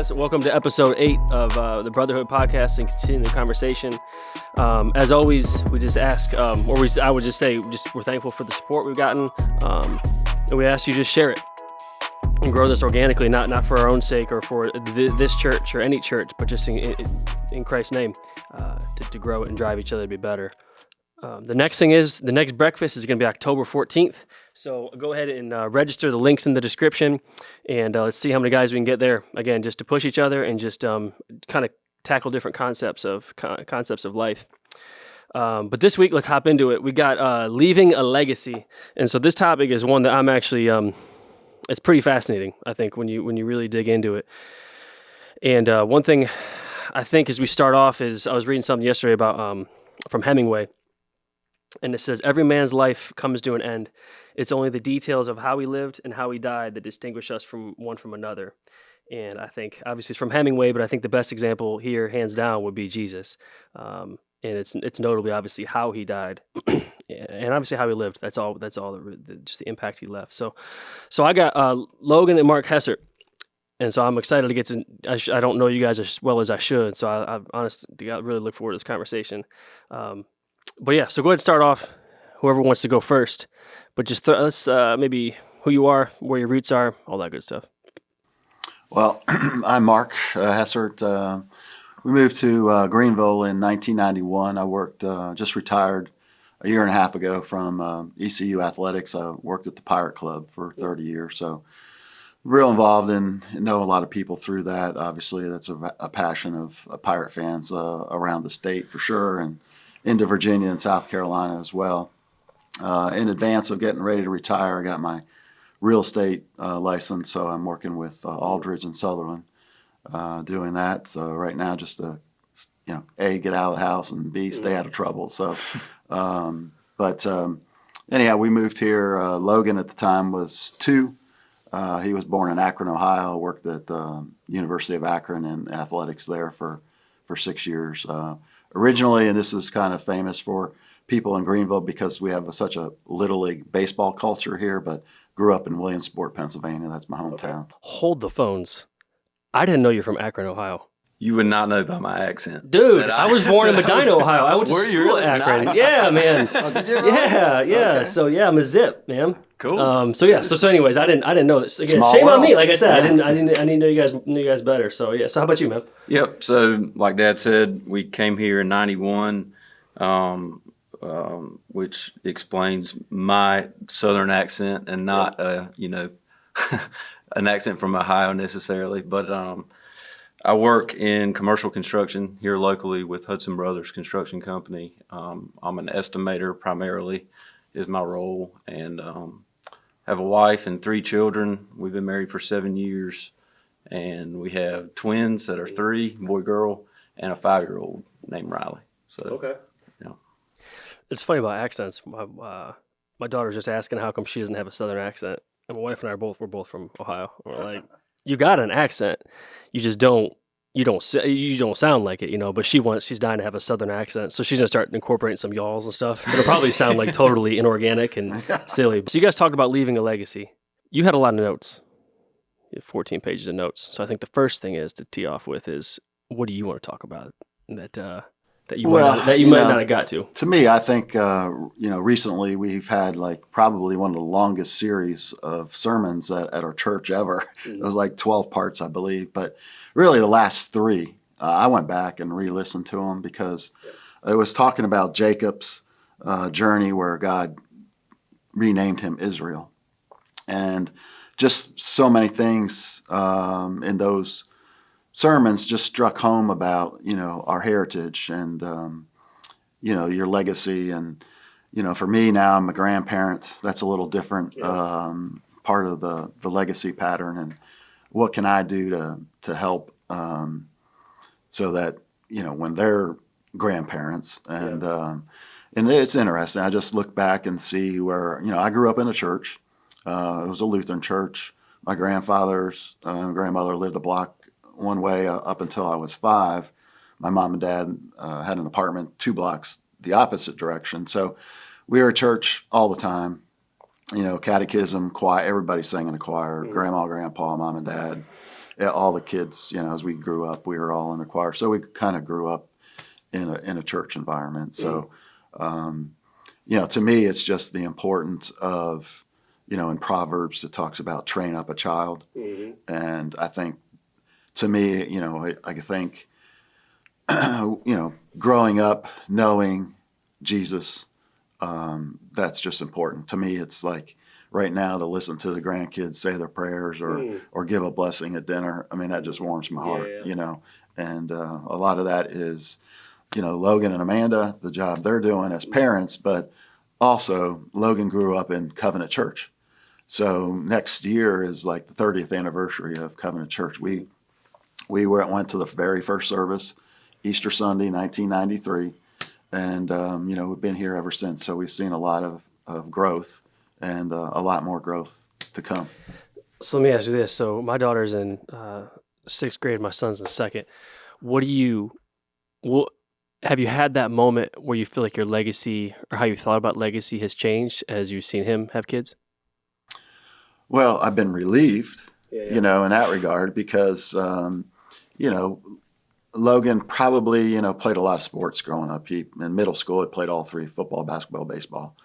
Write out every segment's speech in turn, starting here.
guys? Welcome to episode 8 of the Brotherhood podcast and continuing the conversation. As always, we just ask, I would just say, we're thankful for the support we've gotten, and we ask you just share it and grow this organically, not for our own sake or for this church or any church, but just in Christ's name, to grow it and drive each other to be better. The next breakfast is going to be October 14th. So go ahead and register. The link's in the description, and let's see how many guys we can get there. Again, just to push each other and just kind of tackle different concepts of life. But this week, let's hop into it. We got leaving a legacy, and so this topic is one that I'm actually it's pretty fascinating. I think when you really dig into it. And one thing I think as we start off is I was reading something yesterday about from Hemingway. And it says, every man's life comes to an end. It's only the details of how he lived and how he died that distinguish us from one from another. And I think, obviously, it's from Hemingway, but I think the best example here, hands down, would be Jesus. And it's notably, obviously, how he died, and obviously how he lived. That's all. Just the impact he left. So I got Logan and Mark Hessert, and so I'm excited to get to. I don't know you guys as well as I should, so I honestly really look forward to this conversation. But yeah, so go ahead and start off, whoever wants to go first. But just let's maybe who you are, where your roots are, all that good stuff. Well, I'm Mark Hessert. We moved to Greenville in 1991. I worked, just retired a year and a half ago from ECU Athletics. I worked at the Pirate Club for 30 years, so real involved in know a lot of people through that. Obviously, that's a passion of Pirate fans around the state for sure, and into Virginia and South Carolina as well. In advance of getting ready to retire, I got my real estate license, so I'm working with Aldridge and Sutherland doing that. So right now, just to, A, get out of the house, and B, stay out of trouble. So, anyhow, we moved here. Logan at the time was 2. He was born in Akron, Ohio, worked at the University of Akron in athletics there for 6 years. Originally, and this is kind of famous for people in Greenville because we have such a Little League baseball culture here, but grew up in Williamsport, Pennsylvania. That's my hometown. Okay. Hold the phones. I didn't know you're from Akron, Ohio. You would not know by my accent. Dude, I was born in Medina, Ohio. I went to school at Akron. Nice. Yeah, man. Oh, did you? Really? Yeah. Okay. So yeah, I'm a zip, man. Cool. So anyways, I didn't know this. Again, Small shame world. on me. Like I said, Yeah. I didn't know you guys better. So yeah. So how about you, man? Yep. So like Dad said, we came here in 91, which explains my Southern accent and not, an accent from Ohio necessarily. But I work in commercial construction here locally with Hudson Brothers Construction Company. I'm an estimator primarily is my role, and have a wife and 3 children. We've been married for 7 years, and we have twins that are 3, boy, girl, and a 5-year-old named Riley. So, Okay. Yeah. It's funny about accents. My daughter's just asking how come she doesn't have a Southern accent, and my wife and I we're both from Ohio. We're like, you got an accent, you just don't. You don't sound like it, but she's dying to have a Southern accent. So she's going to start incorporating some y'alls and stuff. It'll probably sound like totally inorganic and silly. So you guys talked about leaving a legacy. You had a lot of notes. You had 14 pages of notes. So I think the first thing is to tee off with is, what do you want to talk about that you might not have got to? To me, I think, recently we've had probably one of the longest series of sermons at our church ever. It was 12 parts, I believe. But really the last 3, I went back and re-listened to them because it was talking about Jacob's journey where God renamed him Israel. And just so many things in those sermons just struck home about, our heritage and, your legacy. And, for me now, I'm a grandparent. That's a little different part of the legacy pattern. And what can I do to help so that, when they're grandparents and it's interesting. I just look back and see where, I grew up in a church. It was a Lutheran church. My grandfather's grandmother lived a block one way up until I was 5. My mom and dad had an apartment 2 blocks the opposite direction. So we were at church all the time. Catechism, choir, everybody sang in the choir, grandma, grandpa, mom and dad. all the kids, as we grew up, we were all in the choir. So we kind of grew up in a church environment. So, to me, it's just the importance of, in Proverbs, it talks about train up a child. And I think, to me, I think, growing up knowing Jesus, that's just important. To me, it's like right now to listen to the grandkids say their prayers or give a blessing at dinner. I mean, that just warms my heart, And a lot of that is, Logan and Amanda, the job they're doing as parents, but also Logan grew up in Covenant Church. So next year is like the 30th anniversary of Covenant Church. We went to the very first service, Easter Sunday, 1993, and we've been here ever since. So we've seen a lot of growth and a lot more growth to come. So let me ask you this. So my daughter's in 6th grade, my son's in 2nd. Have you had that moment where you feel like your legacy or how you thought about legacy has changed as you've seen him have kids? Well, I've been relieved, in that regard because, Logan probably, played a lot of sports growing up. In middle school, he played all 3, football, basketball, baseball.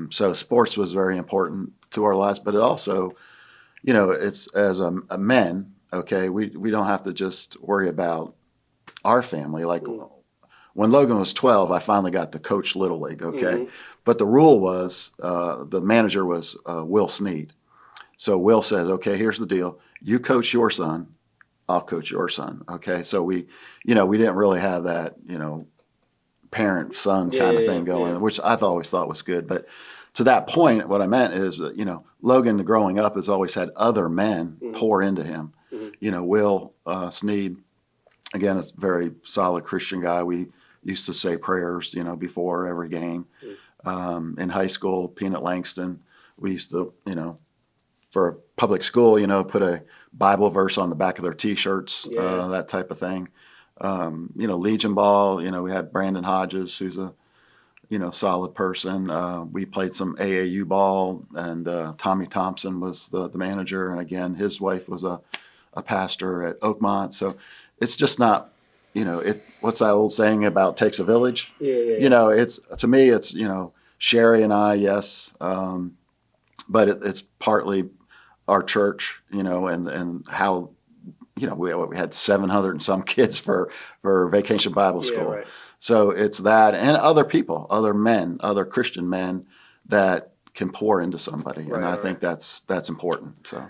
So sports was very important to our lives, but it also, it's as a men, okay, we don't have to just worry about our family. Like when Logan was 12, I finally got to coach Little League, okay? But the rule was, the manager was Will Snead. So Will said, okay, here's the deal. You coach your son, I'll coach your son, okay? So we didn't really have that, parent-son kind of thing going, which I always thought was good. But to that point, what I meant is that, Logan growing up has always had other men pour into him. Will Snead, again, is a very solid Christian guy. We used to say prayers, before every game. In high school, Peanut Langston, we used to, for public school, put a Bible verse on the back of their T-shirts, that type of thing. Legion ball, we had Brandon Hodges, who's a, solid person. We played some AAU ball, and Tommy Thompson was the manager. And again, his wife was a pastor at Oakmont. So it's just not, what's that old saying about takes a village? It's, to me, it's, Sherry and I, yes. But it's partly our church, and how, we had 700 and some kids for Vacation Bible School. Right. So it's that and other people, other men, other Christian men that can pour into somebody. Right, and I think that's important. So,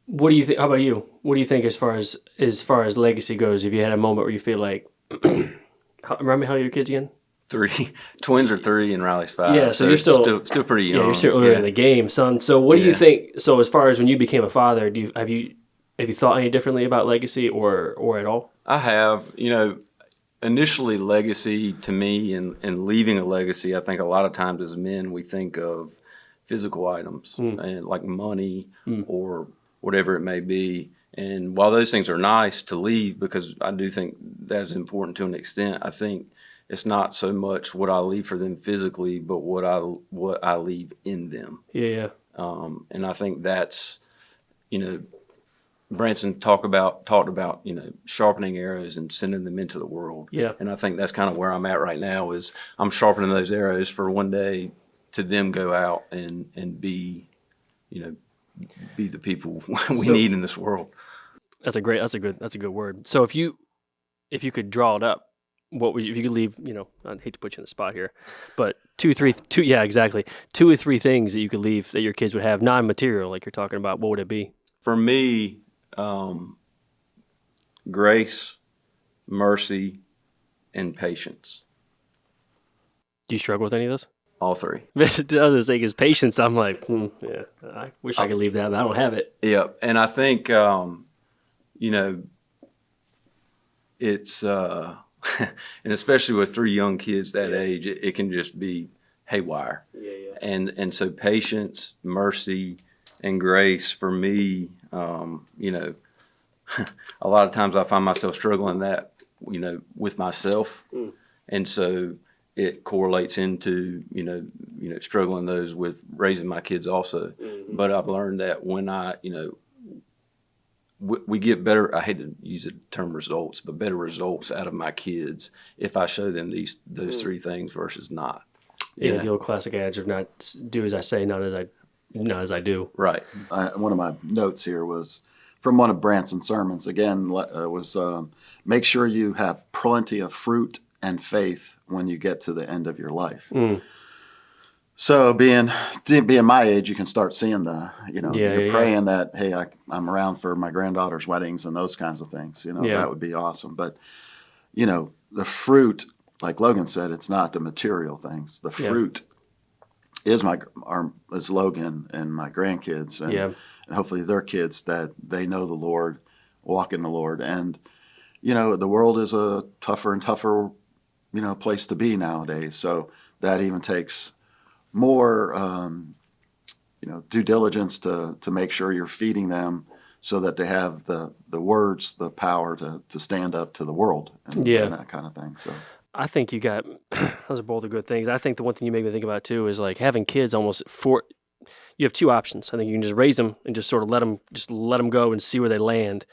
what do you think? How about you? What do you think as far as legacy goes? Have you had a moment where you feel like, remember how your kids again? 3 twins are 3 and Riley's 5. Yeah, so you're still pretty young. Yeah, you're still early in the game, son. So what do you think? So as far as when you became a father, have you thought any differently about legacy or at all? I have. Initially legacy to me and leaving a legacy, I think a lot of times as men we think of physical items and like money or whatever it may be. And while those things are nice to leave, because I do think that's important to an extent, I think it's not so much what I leave for them physically, but what I leave in them. Yeah. And I think that's, Branson talked about, sharpening arrows and sending them into the world. Yeah. And I think that's kind of where I'm at right now is I'm sharpening those arrows for one day to them go out and be, be the people we need in this world. That's a good word. So if you could draw it up, if you could leave, I'd hate to put you in the spot here, but 2 or 3 things that you could leave that your kids would have, non-material, like you're talking about, what would it be? For me, grace, mercy, and patience. Do you struggle with any of those? All 3. I was going to say, because patience, I'm like, I wish I could leave that, but I don't have it. Yeah, and I think, it's, and especially with 3 young kids that age, it can just be haywire. Yeah. And so patience, mercy, and grace for me, a lot of times I find myself struggling that, with myself. And so it correlates into, struggling those with raising my kids also. But I've learned that when we get better, I hate to use the term results, but better results out of my kids if I show them those three things versus not. Yeah, the old classic adage of not do as I say, not as I do. Right. One of my notes here was from one of Branson's sermons. Again, was make sure you have plenty of fruit and faith when you get to the end of your life. So being my age, you can start seeing you're praying that, hey, I'm around for my granddaughter's weddings and those kinds of things. That would be awesome. But, the fruit, like Logan said, it's not the material things. The fruit is Logan and my grandkids and hopefully their kids, that they know the Lord, walk in the Lord. And, the world is a tougher and tougher, place to be nowadays. So that even takes more, due diligence to make sure you're feeding them so that they have the words, the power to stand up to the world and that kind of thing. So I think those are both the good things. I think the one thing you make me think about too is like having kids you have two options. I think you can just raise them and just sort of let them go and see where they land.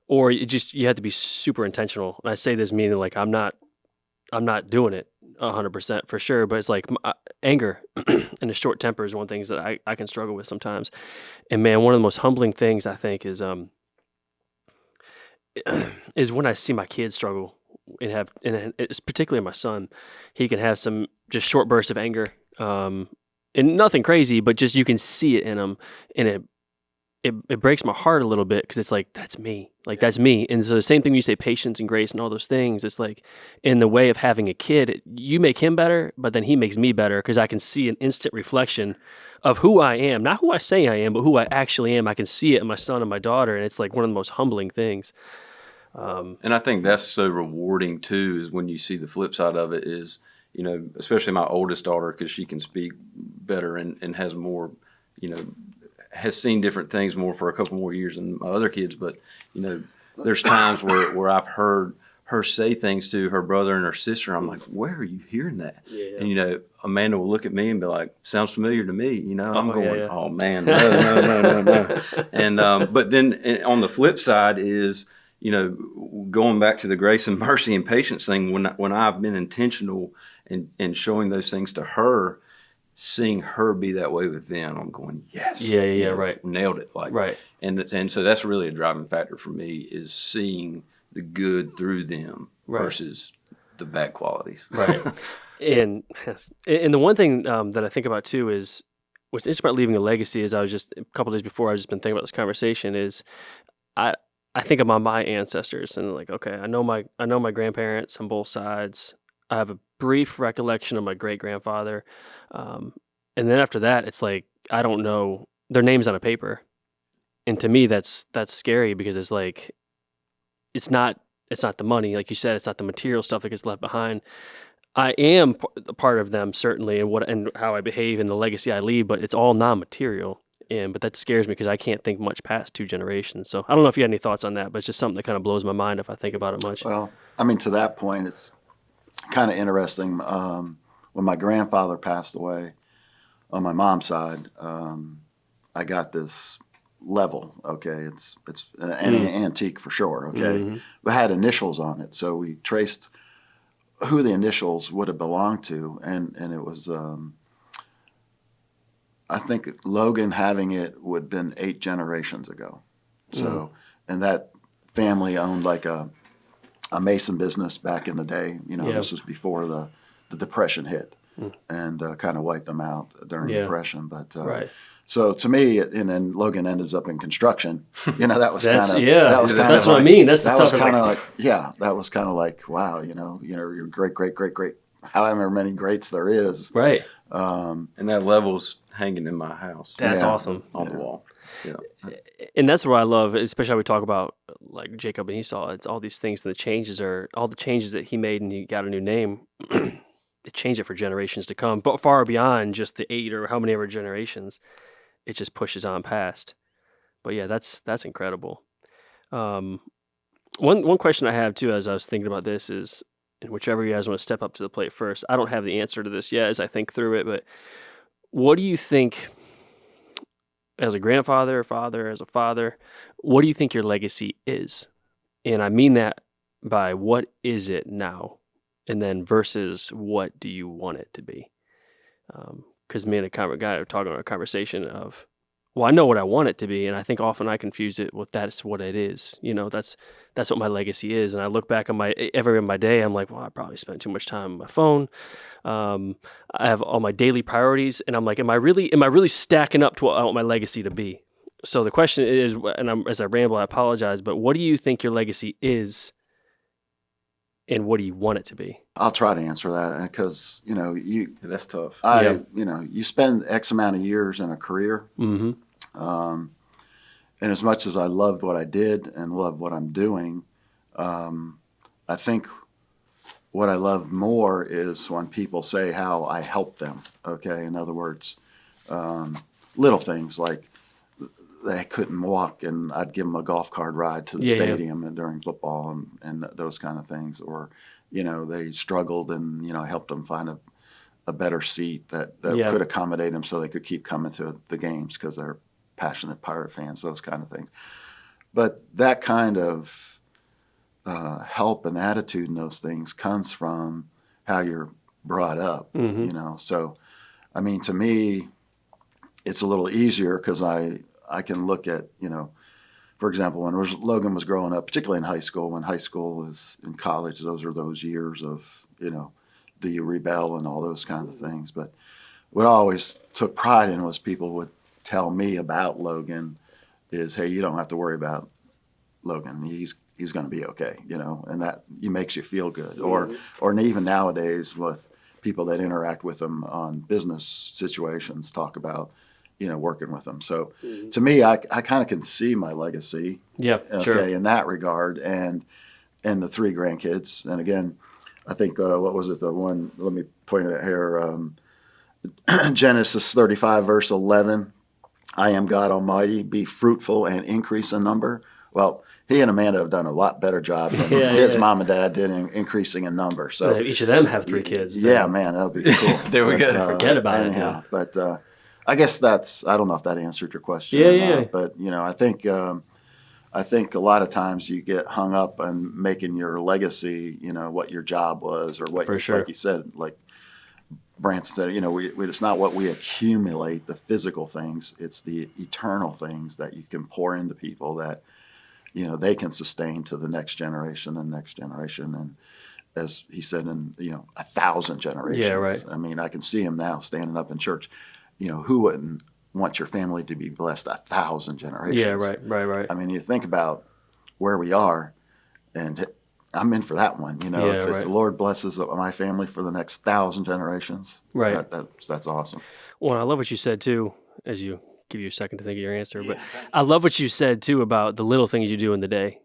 Or you have to be super intentional. And I say this meaning like I'm not doing it 100% for sure, but it's like anger and a short temper is one of the things that I can struggle with sometimes. And man, one of the most humbling things I think is when I see my kids struggle and it's particularly my son. He can have some just short bursts of anger, and nothing crazy, but just you can see it in him, and it breaks my heart a little bit because it's like, that's me. Like, that's me. And so the same thing when you say patience and grace and all those things, it's like in the way of having a kid, you make him better, but then he makes me better because I can see an instant reflection of who I am. Not who I say I am, but who I actually am. I can see it in my son and my daughter, and it's like one of the most humbling things. And I think that's so rewarding too, is when you see the flip side of it is, especially my oldest daughter, because she can speak better and has more, has seen different things more for a couple more years than my other kids. But, there's times where I've heard her say things to her brother and her sister. I'm like, where are you hearing that? Yeah. And, Amanda will look at me and be like, sounds familiar to me. I'm going, oh man, no. And, but then on the flip side is, going back to the grace and mercy and patience thing, when I've been intentional in showing those things to her, seeing her be that way with them, I'm going, yes. Yeah, right. Nailed it. Right. And so that's really a driving factor for me, is seeing the good through them versus the bad qualities. Right. And the one thing that I think about too is, what's interesting about leaving a legacy is a couple of days before, I've just been thinking about this conversation is I think about my ancestors and like, okay, I know my grandparents on both sides. I have a brief recollection of my great grandfather. And then after that, it's like, I don't know their names on a paper. And to me, that's scary because it's like, it's not the money. Like you said, it's not the material stuff that gets left behind. I am part of them certainly, and how I behave and the legacy I leave, but it's all non-material. But that scares me because I can't think much past 2 generations. So I don't know if you had any thoughts on that, but it's just something that kind of blows my mind if I think about it much. Well, I mean, to that point, it's kind of interesting. When my grandfather passed away on my mom's side, I got this level. Okay, it's an antique for sure. Okay, mm-hmm. It had initials on it, so we traced who the initials would have belonged to, and it was. I think Logan having it would have been 8 generations ago. So, and that family owned like a mason business back in the day. This was before the Depression hit and kind of wiped them out during the Depression. But so to me, and then Logan ends up in construction. That was kind of that's what I mean. That's the that stuff. Was kind of that was kind of like wow. Your great, however many greats there is. Right. And that level's hanging in my house. That's awesome. On the wall. Yeah. And that's where I love, especially how we talk about like Jacob and Esau. It's all these things, and all the changes that he made, and he got a new name. It changed it for generations to come, but far beyond just the 8 or how many ever generations. It just pushes on past. But yeah, that's incredible. One question I have too, as I was thinking about this, is, and whichever you guys want to step up to the plate first. I don't have the answer to this yet as I think through it, but what do you think as a grandfather, father, as a father, what do you think your legacy is? And I mean that by what is it now? And then versus what do you want it to be? Because me and a guy were talking about a conversation of, well, I know what I want it to be, and I think often I confuse it with that's what it is. That's what my legacy is. And I look back on my day, I'm like, well, I probably spent too much time on my phone. I have all my daily priorities, and I'm like, am I really stacking up to what I want my legacy to be? So the question is, and as I ramble, I apologize, but what do you think your legacy is, and what do you want it to be? I'll try to answer that because, That's tough. you spend X amount of years in a career. Mm-hmm. And as much as I loved what I did and love what I'm doing, I think what I love more is when people say how I help them. Okay. In other words, little things like they couldn't walk and I'd give them a golf cart ride to the stadium and during football and those kind of things. Or, they struggled and, I helped them find a better seat that could accommodate them so they could keep coming to the games because they're passionate Pirate fans, those kind of things. But that kind of help and attitude and those things comes from how you're brought up, So, I mean, to me, it's a little easier because I can look at, for example, when Logan was growing up, particularly in high school, when high school is in college, those are those years of, do you rebel and all those kinds of things. But what I always took pride in was people would tell me about Logan is, hey, you don't have to worry about Logan. He's going to be okay, and that makes you feel good. Or even nowadays with people that interact with them on business situations, talk about, working with them. So to me, I kind of can see my legacy. Yeah, sure. In that regard, and the 3 grandkids. And again, I think what was it? The one? Let me point it here. Genesis 35 verse 11. I am God Almighty. Be fruitful and increase in number. Well, he and Amanda have done a lot better job than his mom and dad did in increasing in number. So each of them have 3 kids. Yeah, man, that would be cool. There we go. Forget about it. Yeah. But I guess I don't know if that answered your question. Yeah. But I think a lot of times you get hung up on making your legacy, what your job was or what, like you said, like Branson said, it's not what we accumulate, the physical things. It's the eternal things that you can pour into people that, they can sustain to the next generation and next generation. And as he said, in, 1,000 generations. Yeah, right. I mean, I can see him now standing up in church. Who wouldn't want your family to be blessed 1,000 generations? Yeah, right. I mean, you think about where we are, and I'm in for that one. If the Lord blesses my family for the next 1,000 generations, right? That's awesome. Well, I love what you said too. As you give you a second to think of your answer, but I love what you said too about the little things you do in the day.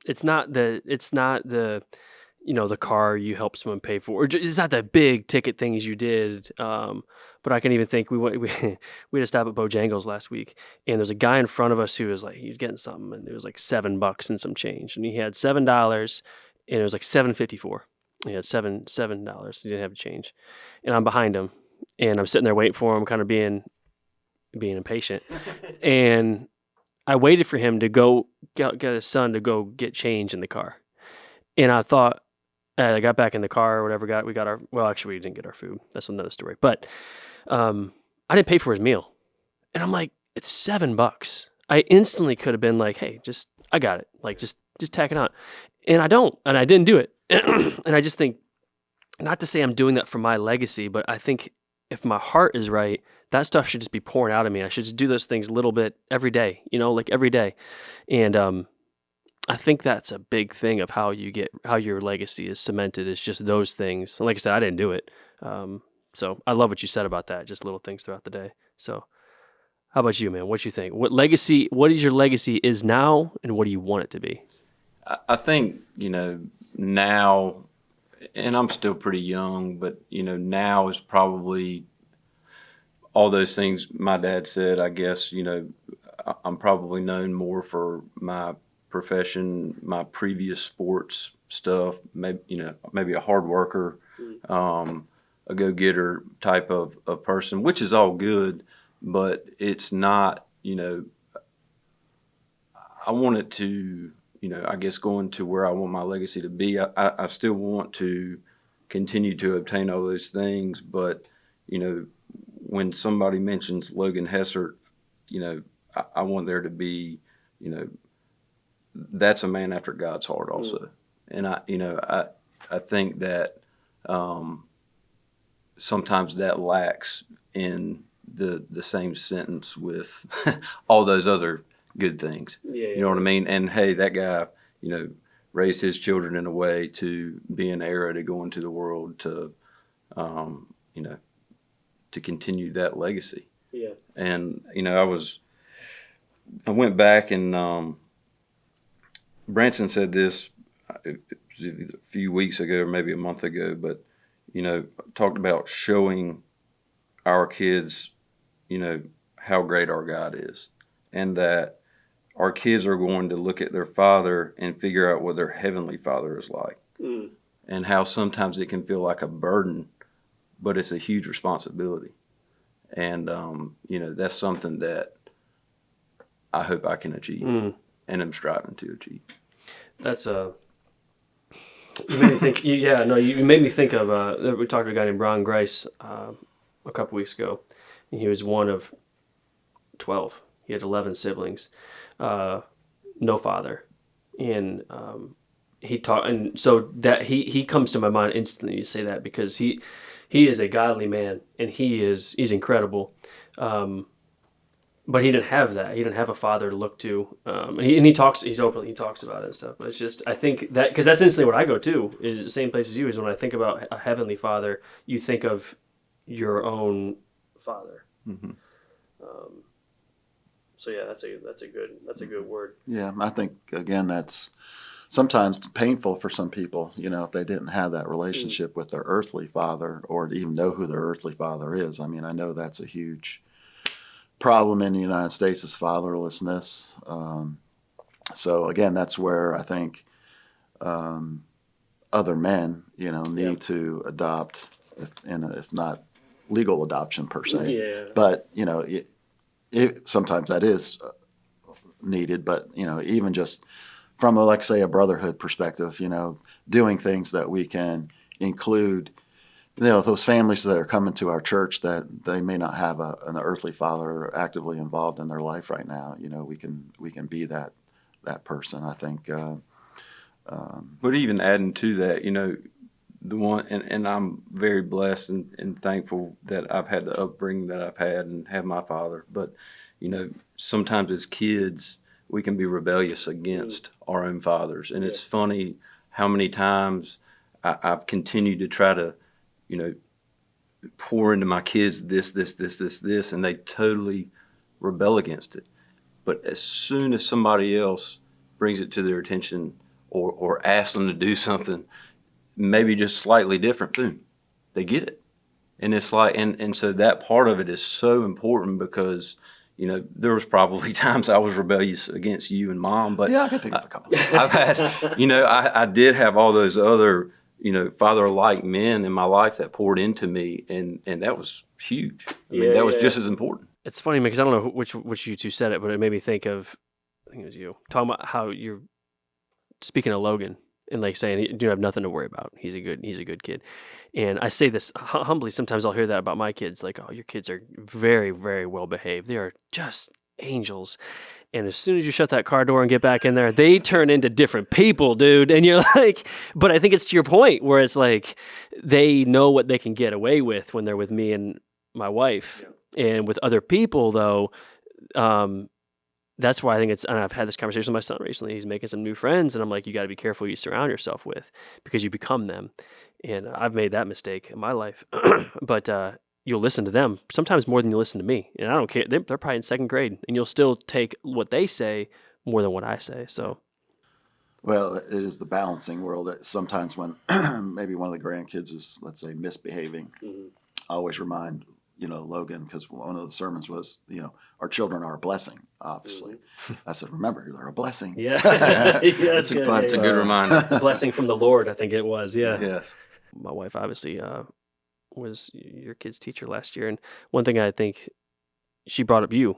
It's not the the car you help someone pay for, or it's not the big ticket things you did. But I can even think we had a stop at Bojangles last week, and there's a guy in front of us who was like, he was getting something, and it was like $7 and some change, and he had $7, and it was like $7.54. He had $7. He didn't have a change, and I'm behind him, and I'm sitting there waiting for him, kind of being impatient, and I waited for him to go get his son to go get change in the car, and I thought. I got back in the car or whatever. We didn't get our food. That's another story. But I didn't pay for his meal, and I'm like, it's $7. I instantly could have been like, hey, I got it. Like, just tack it on, and I don't, and I didn't do it. And I just think, not to say I'm doing that for my legacy, but I think if my heart is right, that stuff should just be pouring out of me. I should just do those things a little bit every day, like every day, and I think that's a big thing of how your legacy is cemented, is just those things. And like I said, I didn't do it. So I love what you said about that, just little things throughout the day. So how about you, man? What you think? What is your legacy is now, and what do you want it to be? I think, now, and I'm still pretty young, but, now is probably all those things my dad said. I guess, I'm probably known more for my profession, my previous sports stuff, maybe a hard worker, a go-getter type of person, which is all good. but it's not, I want it to, I guess going to where I want my legacy to be. I still want to continue to obtain all those things, but, when somebody mentions Logan Hessert, I want there to be, that's a man after God's heart also. And I think that sometimes that lacks in the same sentence with all those other good things. You know what I mean? And hey, that guy, raised his children in a way to be an era to go into the world to, to continue that legacy. Yeah. And, I went back and Branson said this it was a few weeks ago or maybe a month ago, but, talked about showing our kids, how great our God is, and that our kids are going to look at their father and figure out what their heavenly father is like, and how sometimes it can feel like a burden, but it's a huge responsibility. And, that's something that I hope I can achieve and am striving to achieve. That's you made me think. You made me think of. We talked to a guy named Ron Grice a couple weeks ago, and he was one of 12. He had 11 siblings, no father, and he taught. And so that he comes to my mind instantly. You say that because he is a godly man, and he's incredible. But he didn't have that. He didn't have a father to look to. And he talks. He talks about it and stuff. But it's just, I think that, because that's instantly what I go to, is the same place as you. Is when I think about a heavenly father, you think of your own father. Mm-hmm. So yeah, that's a good word. Yeah, I think again that's sometimes painful for some people. If they didn't have that relationship with their earthly father, or to even know who their earthly father is. I mean, I know that's a huge problem in the United States is fatherlessness. So again, that's where I think other men, need to adopt, if not legal adoption per se. Yeah. But sometimes that is needed. But even just from a brotherhood perspective, doing things that we can include. Those families that are coming to our church that they may not have an earthly father actively involved in their life right now. We can be that person. I think. But even adding to that, the one, and I'm very blessed and thankful that I've had the upbringing that I've had and have my father. But sometimes as kids we can be rebellious against our own fathers, and it's funny how many times I've continued to try to pour into my kids this, and they totally rebel against it. But as soon as somebody else brings it to their attention or asks them to do something, maybe just slightly different, boom, they get it. And it's like, and so that part of it is so important because, there was probably times I was rebellious against you and Mom, but yeah, I can think of a couple. I've had, I did have all those other father-like men in my life that poured into me, and that was huge. I mean, that was just as important. It's funny because I don't know which you two said it, but it made me think of, I think it was you, talking about how you're speaking of Logan and like saying you have nothing to worry about. He's a good kid. And I say this humbly. Sometimes I'll hear that about my kids, like, oh, your kids are very, very well behaved. They are just angels. And as soon as you shut that car door and get back in there, they turn into different people, dude. And you're like, but I think it's to your point where it's like they know what they can get away with when they're with me and my wife. Yeah. And with other people, though, that's why I think it's, and I've had this conversation with my son recently. He's making some new friends, and I'm like, you got to be careful who you surround yourself with because you become them. And I've made that mistake in my life. But you'll listen to them sometimes more than you listen to me. And I don't care. They're probably in second grade, and you'll still take what they say more than what I say. So, well, it is the balancing world. Sometimes when maybe one of the grandkids is, let's say, misbehaving, I always remind Logan, because one of the sermons was, our children are a blessing, obviously. I said, remember, they're a blessing. Yeah. That's good. It's a good reminder. A blessing from the Lord, I think it was. Yeah. Yes. My wife obviously was your kid's teacher last year. And one thing I think she brought up you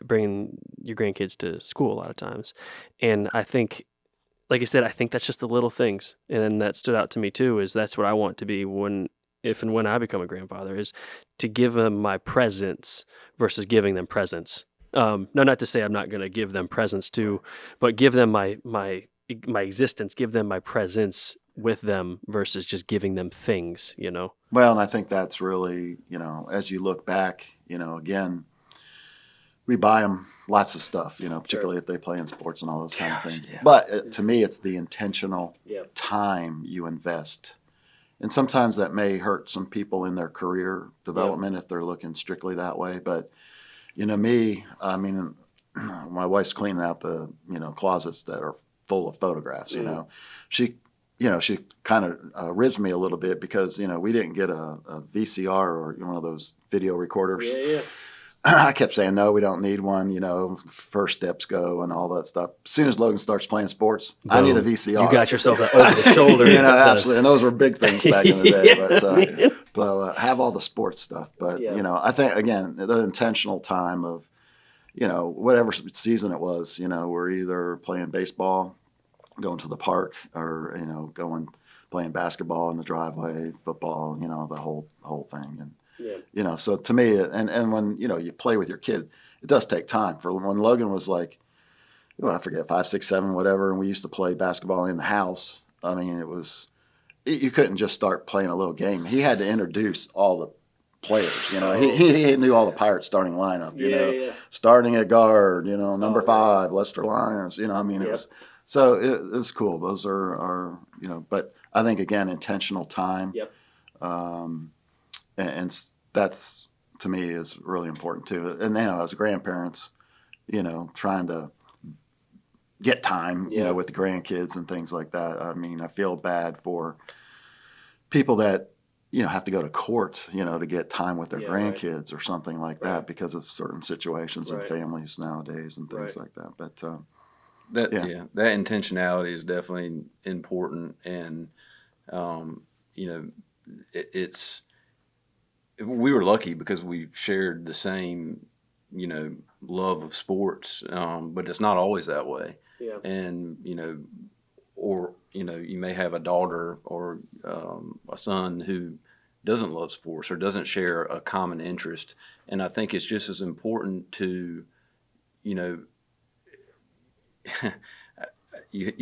bringing your grandkids to school a lot of times, and I think, like I said, I think that's just the little things, and then that stood out to me too. Is that's what I want to be if and when I become a grandfather, is to give them my presence versus giving them presents. No, not to say I'm not going to give them presents too, but give them my existence, give them my presence with them versus just giving them things. Well, and I think that's really, as you look back, again, we buy them lots of stuff, particularly if they play in sports and all those kind of things. Yeah. But to me, it's the intentional Yeah. time you invest. And sometimes that may hurt some people in their career development if they're looking strictly that way. But, me, I mean, my wife's cleaning out the, closets that are full of photographs, She kind of ribs me a little bit because, we didn't get a VCR or one of those video recorders. Yeah. I kept saying, no, we don't need one, first steps go and all that stuff. As soon as Logan starts playing sports, I need a VCR. You got yourself that over the shoulder. Absolutely. And those were big things back in the day. But have all the sports stuff. But, I think, again, the intentional time of, whatever season it was, we're either playing baseball, going to the park, or, playing basketball in the driveway, football, the whole thing. And, so to me, and when, you play with your kid, it does take time. For when Logan was like, I forget, 5, 6, 7, whatever, and we used to play basketball in the house. I mean, you couldn't just start playing a little game. He had to introduce all the players, he knew all the Pirates starting lineup, starting at guard, number 5, Lester Lyons, it was, so it was cool. Those are but I think, again, intentional time. And that's, to me, is really important too. And now as grandparents, trying to get time, with the grandkids and things like that. I mean, I feel bad for people that, have to go to court, to get time with their grandkids or something like that because of certain situations in families nowadays and things like that. But that intentionality is definitely important. And, it's, we were lucky because we shared the same, love of sports, but it's not always that way. Yeah. And, you may have a daughter or a son who doesn't love sports or doesn't share a common interest. And I think it's just as important to, you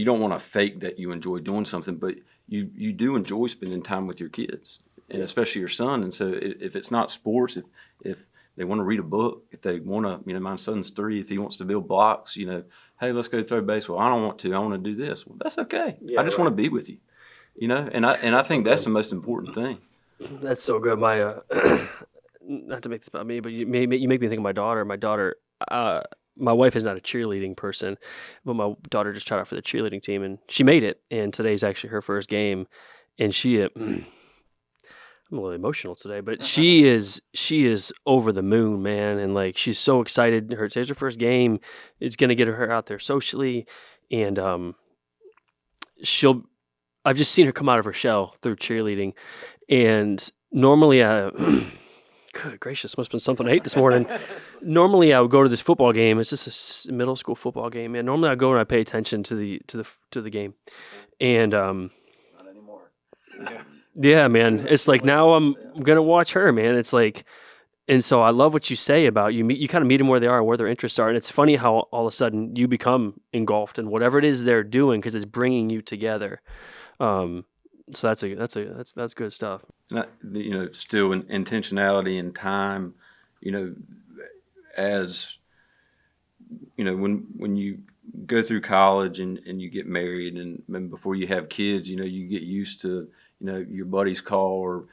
don't want to fake that you enjoy doing something, but you do enjoy spending time with your kids. And especially your son. And so if it's not sports, if they want to read a book, if they want to, my son's 3, if he wants to build blocks, hey, let's go throw baseball. I don't want to. I want to do this. Well, that's okay. Yeah, I just want to be with you, and I think that's the most important thing. That's so good. My, not to make this about me, but you make me think of my daughter. My daughter, my wife is not a cheerleading person, but my daughter just tried out for the cheerleading team and she made it. And today's actually her first game. And she, I'm a little emotional today, but she is over the moon, man. And like, she's so excited. Today's her first game. It's going to get her out there socially. And, I've just seen her come out of her shell through cheerleading. And normally, good gracious, must have been something I ate this morning. Normally I would go to this football game. It's just a middle school football game. And normally I go and I pay attention to the game. And, not anymore. yeah, man. It's like now I'm gonna watch her, man. It's like, and so I love what you say about you kind of meet them where they are, where their interests are, and it's funny how all of a sudden you become engulfed in whatever it is they're doing because it's bringing you together. So that's good stuff. And still intentionality and time. As when you go through college and you get married and before you have kids, you get used to. Your buddies call or,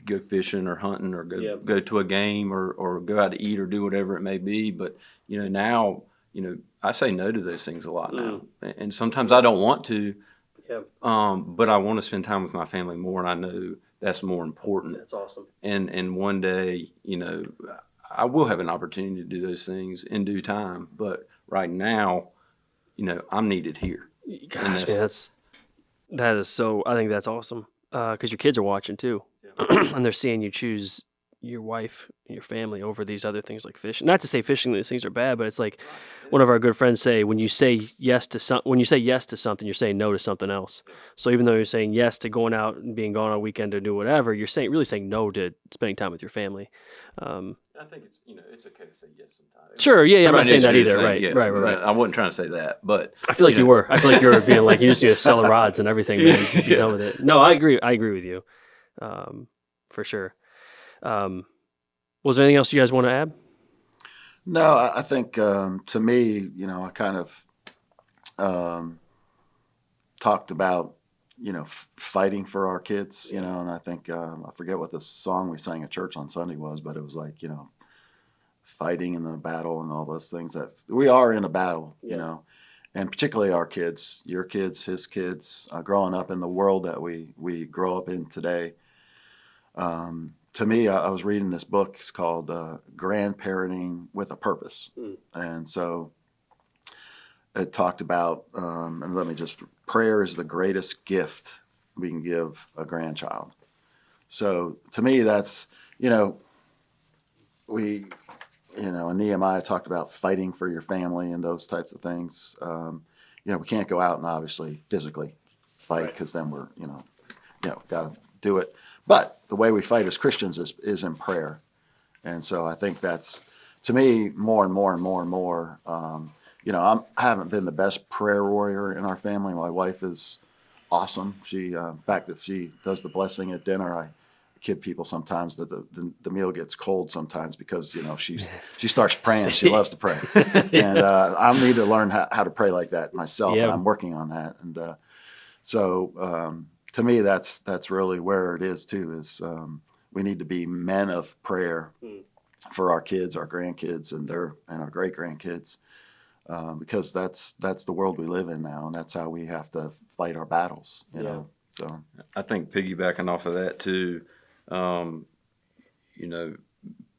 go fishing or hunting or go to a game or go out to eat or do whatever it may be. But, now, I say no to those things a lot now. And sometimes I don't want to, but I want to spend time with my family more. And I know that's more important. That's awesome. And one day, I will have an opportunity to do those things in due time. But right now, I'm needed here. Gosh, man, that is so, I think that's awesome. Because your kids are watching too, and they're seeing you choose your wife and your family over these other things like fishing. Not to say fishing, these things are bad, but it's like one of our good friends say, when you say yes to something, you're saying no to something else. So even though you're saying yes to going out and being gone on a weekend to do whatever, you're really saying no to spending time with your family. I think it's okay to say yes sometimes. Sure, yeah, I'm not Everybody saying needs to that do the either. thing, Right, yeah. right. I wasn't trying to say that, but I feel like you were. I feel like you were being like, you just need to sell the rods and everything, man. Just be done with it. No, I agree. I agree with you, for sure. Was there anything else you guys want to add? No, I think to me, I kind of talked about, fighting for our kids, and I think I forget what the song we sang at church on Sunday was, but it was like, fighting in the battle and all those things. That we are in a battle, and particularly our kids, your kids, his kids, growing up in the world that we grow up in today. To me, I was reading this book. It's called Grandparenting with a Purpose. And so it talked about, and prayer is the greatest gift we can give a grandchild. So to me, that's, in Nehemiah talked about fighting for your family and those types of things. We can't go out and obviously physically fight because then we're, got to do it. But the way we fight as Christians is in prayer. And so I think that's, to me, more and more and more and more. I haven't been the best prayer warrior in our family. My wife is awesome. She, in fact, if she does the blessing at dinner, I kid people sometimes that the meal gets cold sometimes because, she starts praying. She loves to pray. And I need to learn how to pray like that myself. Yeah. And I'm working on that. And to me, that's really where it is too. Is we need to be men of prayer for our kids, our grandkids, and our great grandkids, because that's the world we live in now, and that's how we have to fight our battles. You know, so I think piggybacking off of that too,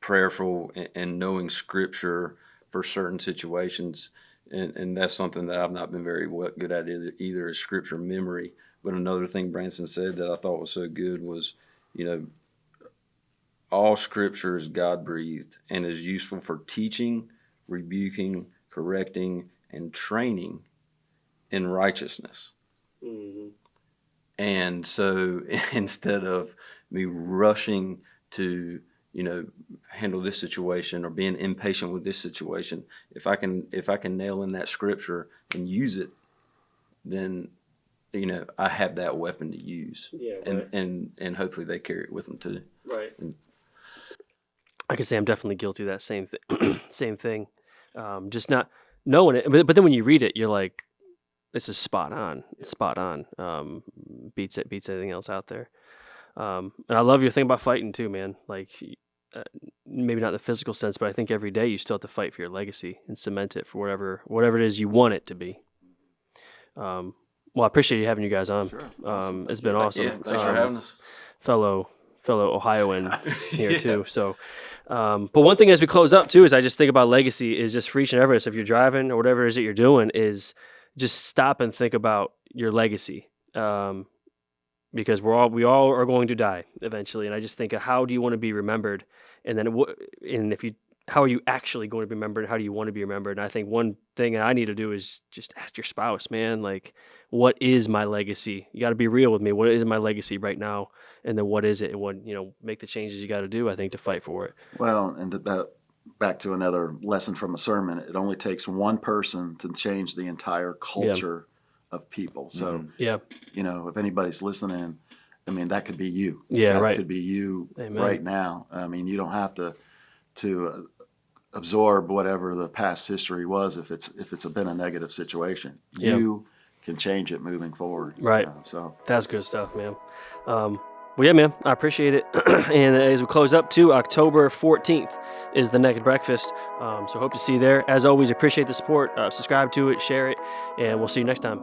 prayerful and knowing Scripture for certain situations, and that's something that I've not been very good at either is Scripture memory. But another thing Branson said that I thought was so good was, all Scripture is God-breathed and is useful for teaching, rebuking, correcting, and training in righteousness. Mm-hmm. And so instead of me rushing to, handle this situation or being impatient with this situation, if I can nail in that Scripture and use it, then I have that weapon to use, right. and hopefully they carry it with them too. Right. I can say I'm definitely guilty of that same thing. Just not knowing it, but then when you read it, you're like, "This is spot on. It's spot on. Beats anything else out there." And I love your thing about fighting too, man. Like, maybe not in the physical sense, but I think every day you still have to fight for your legacy and cement it for whatever it is you want it to be. Well, I appreciate you having you guys on. Sure. Awesome. It's been awesome. Yeah, thanks for having us. Fellow Ohioan here too. So, but one thing as we close up too is I just think about legacy is just for each and every. So if you're driving or whatever it is that you're doing, is just stop and think about your legacy, because we all are going to die eventually. And I just think of how do you want to be remembered, and then how are you actually going to be remembered? How do you want to be remembered? And I think one thing I need to do is just ask your spouse, man, like, what is my legacy? You got to be real with me. What is my legacy right now? And then what is it? And what, make the changes you got to do, I think, to fight for it. Well, and that back to another lesson from a sermon, it only takes one person to change the entire culture of people. So, if anybody's listening, that could be you. Yeah, that right. could be you. Amen. Right now. You don't have to absorb whatever the past history was if it's been a negative situation. You can change it moving forward. Right. So that's good stuff, man. Well, yeah, man, I appreciate it. And as we close up to October 14th is the Naked Breakfast. So hope to see you there. As always, appreciate the support. Subscribe to it, share it, and we'll see you next time.